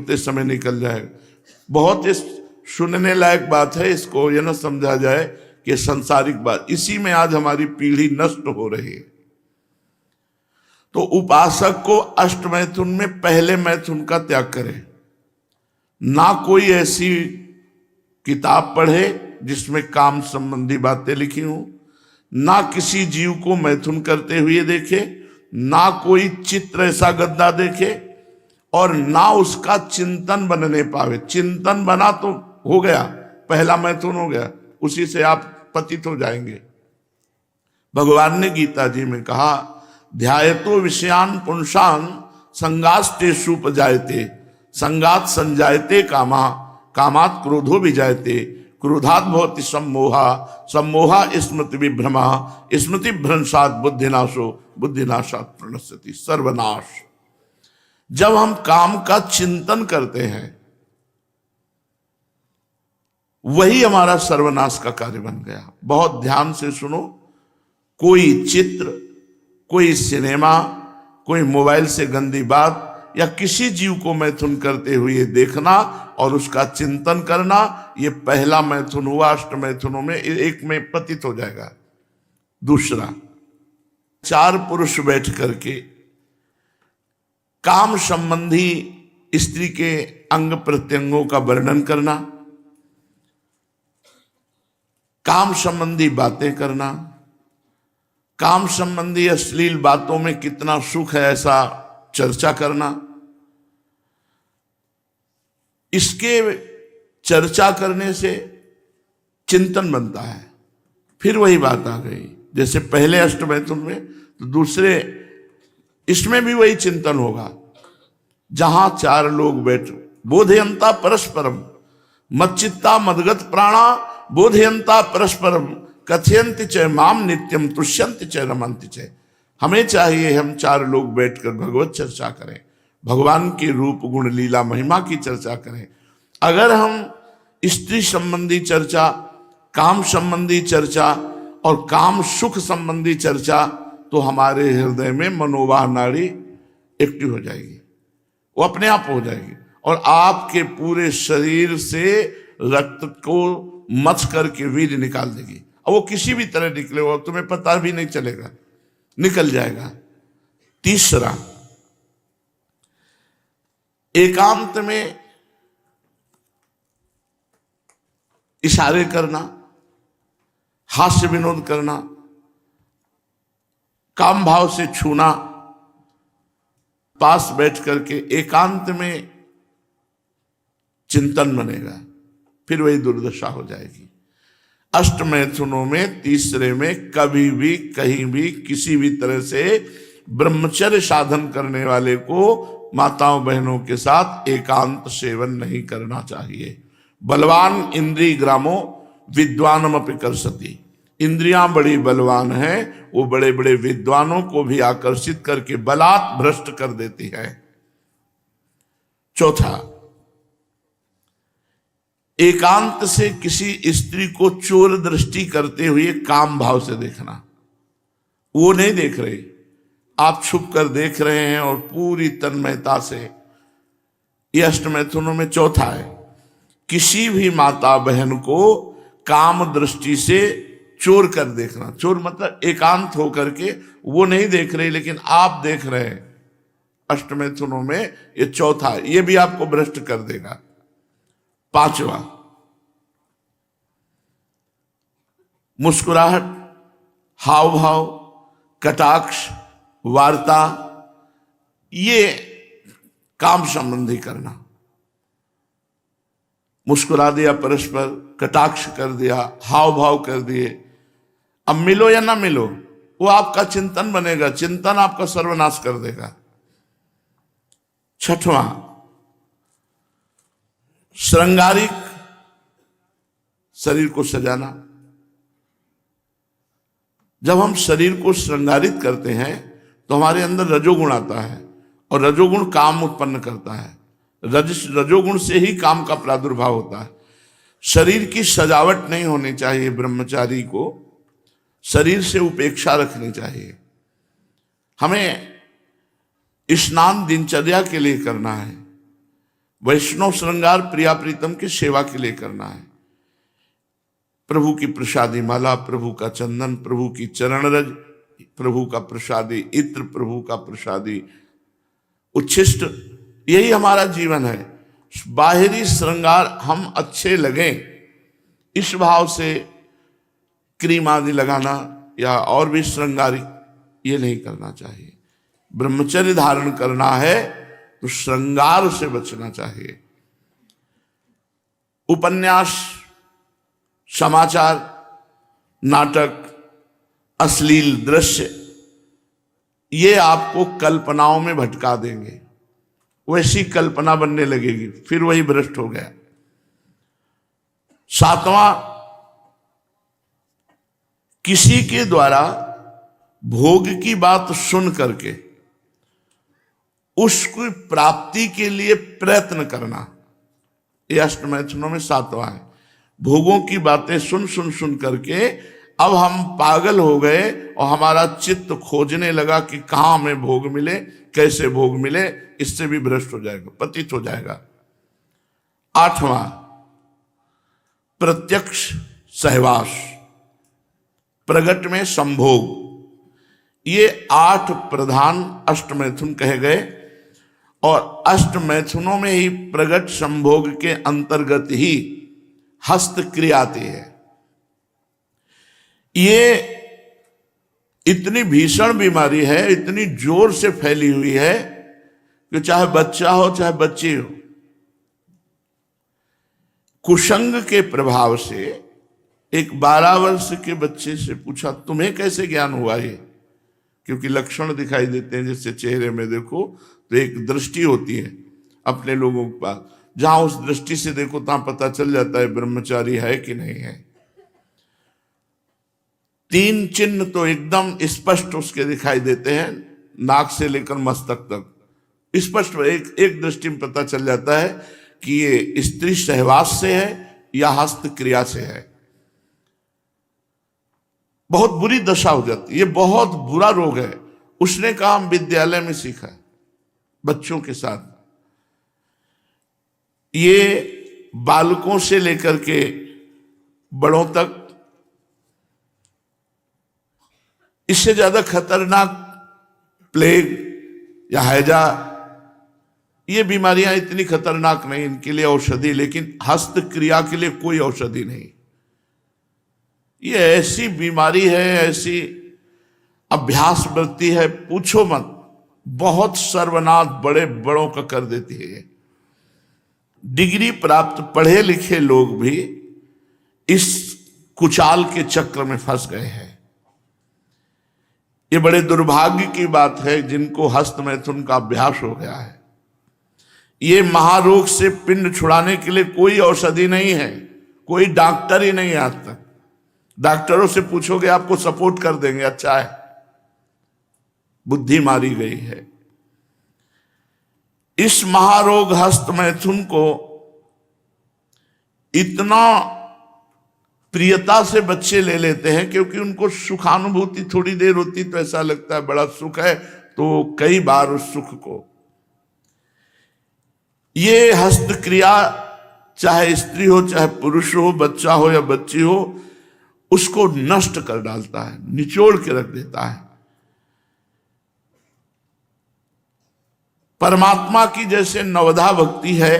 सुनते समय निकल जाएगा। बहुत इस सुनने लायक बात है, इसको यह न समझा जाए कि संसारिक बात। इसी में आज हमारी पीढ़ी नष्ट हो रही है। तो उपासक को अष्ट मैथुन में पहले मैथुन का त्याग करे। ना कोई ऐसी किताब पढ़े जिसमें काम संबंधी बातें लिखी हों, ना किसी जीव को मैथुन करते हुए देखे, ना कोई चित्र ऐसा गद्दा देखे, और ना उसका चिंतन बनने पावे। चिंतन बना तो हो गया, पहला मैथुन हो गया, उसी से आप पतित हो जाएंगे। भगवान ने गीता जी में कहा, ध्यायतो विषयान पुंसान संगास्तेषु उपजायते, संगात संजायते कामा, कामात क्रोधो विजायते, क्रोधात भवति सम्मोहा, सम्मोहा स्मृति विभ्रमा, स्मृति भ्रंशात बुद्धिनाशो, बुद्धिनाशात प्रणश्यति। सर्वनाश। जब हम काम का चिंतन करते हैं वही हमारा सर्वनाश का कार्य बन गया। बहुत ध्यान से सुनो। कोई चित्र, कोई सिनेमा, कोई मोबाइल से गंदी बात या किसी जीव को मैथुन करते हुए देखना और उसका चिंतन करना, ये पहला मैथुन हुआ। अष्ट मैथुनों में एक में पतित हो जाएगा। दूसरा, चार पुरुष बैठ करके काम संबंधी स्त्री के अंग प्रत्यंगों का वर्णन करना, काम संबंधी बातें करना, काम संबंधी अश्लील बातों में कितना सुख है ऐसा चर्चा करना। इसके चर्चा करने से चिंतन बनता है। फिर वही बात आ गई, जैसे पहले अष्ट मैथुन में, तो दूसरे इसमें भी वही चिंतन होगा। जहां चार लोग बैठ, बोधयंता परस्परम, मच्चित्ता मदगत प्राणा, बोधयंता परस्परम, कथयंति च माम नित्यम, तुष्यंति च रमंति च। हमें चाहिए हम चार लोग बैठकर भगवत चर्चा करें, भगवान के रूप गुण लीला महिमा की चर्चा करें। अगर हम स्त्री संबंधी चर्चा, काम संबंधी चर्चा और काम सुख संबंधी चर्चा, तो हमारे हृदय में मनोवाह नाड़ी एक्टिव हो जाएगी, वो अपने आप हो जाएगी और आपके पूरे शरीर से रक्त को मथ करके वीर्य निकाल देगी। और वो किसी भी तरह निकले, वो तुम्हें पता भी नहीं चलेगा, निकल जाएगा। तीसरा, एकांत में इशारे करना, हास्य विनोद करना, काम भाव से छूना, पास बैठ करके एकांत में चिंतन बनेगा। फिर वही दुर्दशा हो जाएगी। अष्ट मैथुनों में तीसरे में कभी भी कहीं भी किसी भी तरह से ब्रह्मचर्य साधन करने वाले को माताओं बहनों के साथ एकांत सेवन नहीं करना चाहिए। बलवान इंद्रिय ग्रामो विद्वानमपि कर्षति। इंद्रियां बड़ी बलवान हैं, वो बड़े बड़े विद्वानों को भी आकर्षित करके बलात् भ्रष्ट कर देती है। चौथा, एकांत से किसी स्त्री को चोर दृष्टि करते हुए काम भाव से देखना। वो नहीं देख रहे, आप छुप कर देख रहे हैं और पूरी तन्मयता से। ये अष्ट मैथुनों में चौथा है। किसी भी माता बहन को काम दृष्टि से चोर कर देखना। चोर मतलब एकांत होकर के वो नहीं देख रहे लेकिन आप देख रहे हैं। अष्ट मैथुनों में ये चौथा है, ये भी आपको भ्रष्ट कर देगा। पांचवा, मुस्कुराहट, हाव भाव, कटाक्ष, वार्ता, ये काम संबंधी करना। मुस्कुरा दिया परस्पर, कटाक्ष कर दिया, हाव भाव कर दिए। अब मिलो या ना मिलो, वो आपका चिंतन बनेगा, चिंतन आपका सर्वनाश कर देगा। छठवां, श्रृंगारिक, शरीर को सजाना। जब हम शरीर को श्रृंगारित करते हैं तो हमारे अंदर रजोगुण आता है और रजोगुण काम उत्पन्न करता है। रजोगुण से ही काम का प्रादुर्भाव होता है। शरीर की सजावट नहीं होनी चाहिए। ब्रह्मचारी को शरीर से उपेक्षा रखनी चाहिए। हमें स्नान दिनचर्या के लिए करना है, वैष्णव श्रृंगार प्रिया प्रीतम की सेवा के लिए करना है। प्रभु की प्रसादी माला, प्रभु का चंदन, प्रभु की चरण रज, प्रभु का प्रसादी इत्र, प्रभु का प्रसादी उच्छिष्ट, यही हमारा जीवन है। बाहरी श्रृंगार हम अच्छे लगें इस भाव से क्रीम आदि लगाना या और भी श्रृंगार ये नहीं करना चाहिए। ब्रह्मचर्य धारण करना है तो श्रृंगार से बचना चाहिए। उपन्यास, समाचार, नाटक, अश्लील दृश्य ये आपको कल्पनाओं में भटका देंगे, वैसी कल्पना बनने लगेगी, फिर वही भ्रष्ट हो गया। सातवां, किसी के द्वारा भोग की बात सुन करके उसकी प्राप्ति के लिए प्रयत्न करना, यह अष्टमैथुनों में सातवां है। भोगों की बातें सुन करके अब हम पागल हो गए और हमारा चित्त खोजने लगा कि कहां हमें भोग मिले, कैसे भोग मिले, इससे भी भ्रष्ट हो जाएगा, पतित हो जाएगा। आठवां, प्रत्यक्ष सहवास, प्रगट में संभोग, ये 8 प्रधान अष्टमैथुन कहे गए और अष्टमैथुनों में ही प्रगट संभोग के अंतर्गत ही हस्त क्रिया आती है। ये इतनी भीषण बीमारी है, इतनी जोर से फैली हुई है कि चाहे बच्चा हो चाहे बच्ची हो, कुसंग के प्रभाव से एक 12 वर्ष के बच्चे से पूछा तुम्हें कैसे ज्ञान हुआ ये, क्योंकि लक्षण दिखाई देते हैं, जैसे चेहरे में देखो तो एक दृष्टि होती है अपने लोगों के पास, जहां उस दृष्टि से देखो तहां पता चल जाता है ब्रह्मचारी है कि नहीं है। 3 चिन्ह तो एकदम स्पष्ट उसके दिखाई देते हैं, नाक से लेकर मस्तक तक स्पष्ट एक दृष्टि में पता चल जाता है कि ये स्त्री सहवास से है या हस्त क्रिया से है। बहुत बुरी दशा हो जाती है, ये बहुत बुरा रोग है। उसने कहा हम विद्यालय में सीखा है बच्चों के साथ, ये बालकों से लेकर के बड़ों तक, इससे ज्यादा खतरनाक प्लेग या हैजा, ये बीमारियां इतनी खतरनाक नहीं, इनके लिए औषधि, लेकिन हस्त क्रिया के लिए कोई औषधि नहीं। ये ऐसी बीमारी है, ऐसी अभ्यास वृत्ति है, पूछो मत, बहुत सर्वनाश बड़े बड़ों का कर देती है ये। डिग्री प्राप्त पढ़े लिखे लोग भी इस कुचाल के चक्र में फंस गए हैं। ये बड़े दुर्भाग्य की बात है जिनको हस्त मैथुन का अभ्यास हो गया है। ये महारोग से पिंड छुड़ाने के लिए कोई औषधि नहीं है, कोई डॉक्टर ही नहीं आज तक। डॉक्टरों से पूछोगे आपको सपोर्ट कर देंगे, अच्छा है, बुद्धि मारी गई है। इस महारोग हस्त मैथुन को इतना प्रियता से बच्चे ले लेते हैं क्योंकि उनको सुखानुभूति थोड़ी देर होती तो ऐसा लगता है बड़ा सुख है, तो कई बार उस सुख को ये हस्त क्रिया, चाहे स्त्री हो चाहे पुरुष हो, बच्चा हो या बच्ची हो, उसको नष्ट कर डालता है, निचोड़ के रख देता है। परमात्मा की जैसे नवधा भक्ति है,